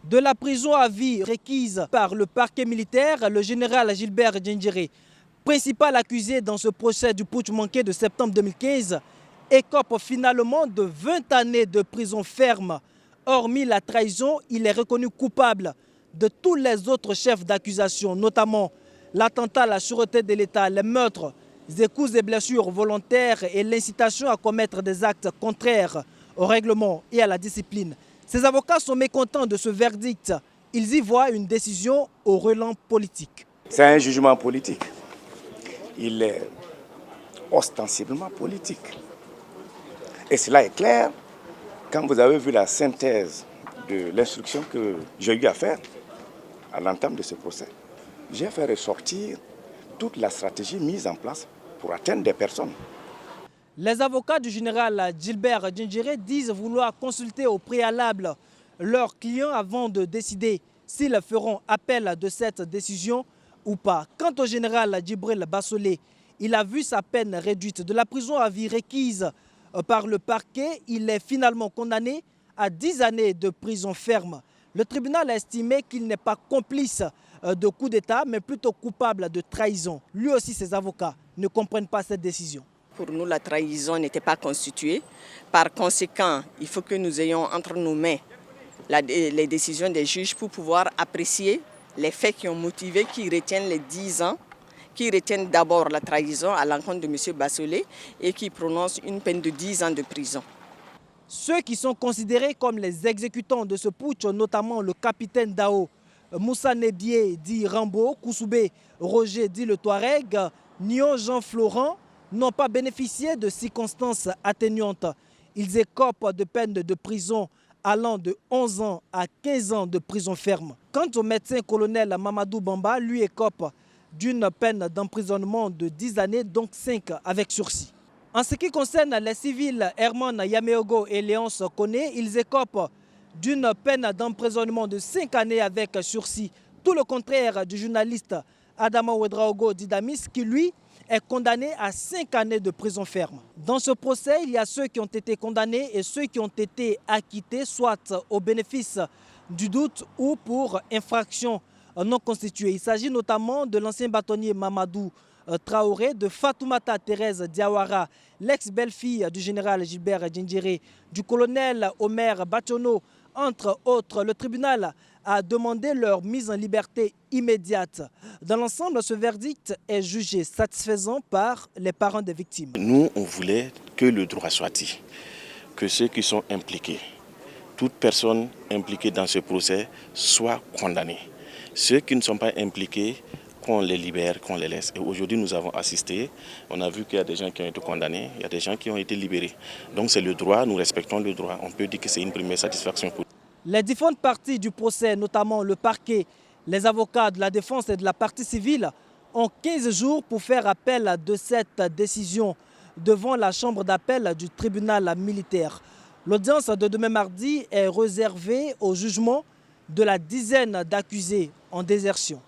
De la prison à vie requise par le parquet militaire, le général Gilbert Diendéré, principal accusé dans ce procès du putsch manqué de septembre 2015, écope finalement de 20 années de prison ferme. Hormis la trahison, il est reconnu coupable de tous les autres chefs d'accusation, notamment l'attentat à la sûreté de l'État, les meurtres, les coups et blessures volontaires et l'incitation à commettre des actes contraires au règlement et à la discipline. Ses avocats sont mécontents de ce verdict. Ils y voient une décision au relent politique. C'est un jugement politique. Il est ostensiblement politique. Et cela est clair quand vous avez vu la synthèse de l'instruction que j'ai eu à faire à l'entame de ce procès. J'ai fait ressortir toute la stratégie mise en place pour atteindre des personnes. Les avocats du général Gilbert Diendéré disent vouloir consulter au préalable leurs clients avant de décider s'ils feront appel de cette décision ou pas. Quant au général Djibril Bassolé, il a vu sa peine réduite de la prison à vie requise par le parquet. Il est finalement condamné à 10 années de prison ferme. Le tribunal a estimé qu'il n'est pas complice de coup d'État, mais plutôt coupable de trahison. Lui aussi, ses avocats ne comprennent pas cette décision. Pour nous, la trahison n'était pas constituée. Par conséquent, il faut que nous ayons entre nos mains les décisions des juges pour pouvoir apprécier les faits qui ont motivé, qui retiennent les 10 ans, qui retiennent d'abord la trahison à l'encontre de M. Bassolé et qui prononcent une peine de 10 ans de prison. Ceux qui sont considérés comme les exécutants de ce putsch, notamment le capitaine Dao, Moussa Nebié dit Rambo, Koussoubé Roger dit le Touareg, Nyon Jean Florent, n'ont pas bénéficié de circonstances atténuantes. Ils écopent de peines de prison allant de 11 ans à 15 ans de prison ferme. Quant au médecin colonel Mamadou Bamba, lui écope d'une peine d'emprisonnement de 10 années, donc 5 avec sursis. En ce qui concerne les civils Herman Yameogo et Léonce Koné, ils écopent d'une peine d'emprisonnement de 5 années avec sursis. Tout le contraire du journaliste Adama Ouedraogo Didamis qui, lui, est condamné à 5 années de prison ferme. Dans ce procès, il y a ceux qui ont été condamnés et ceux qui ont été acquittés, soit au bénéfice du doute ou pour infraction non constituée. Il s'agit notamment de l'ancien bâtonnier Mamadou Traoré, de Fatoumata Thérèse Diawara, l'ex-belle-fille du général Gilbert Diendéré, du colonel Omer Bachono, entre autres. Le tribunal a demandé leur mise en liberté immédiate. Dans l'ensemble, ce verdict est jugé satisfaisant par les parents des victimes. Nous, on voulait que le droit soit dit, que ceux qui sont impliqués, toute personne impliquée dans ce procès, soient condamnés. Ceux qui ne sont pas impliqués, qu'on les libère, qu'on les laisse. Et aujourd'hui, nous avons assisté, on a vu qu'il y a des gens qui ont été condamnés, il y a des gens qui ont été libérés. Donc c'est le droit, nous respectons le droit. On peut dire que c'est une première satisfaction pour nous. Les différentes parties du procès, notamment le parquet, les avocats de la défense et de la partie civile, ont 15 jours pour faire appel de cette décision devant la chambre d'appel du tribunal militaire. L'audience de demain mardi est réservée au jugement de la dizaine d'accusés en désertion.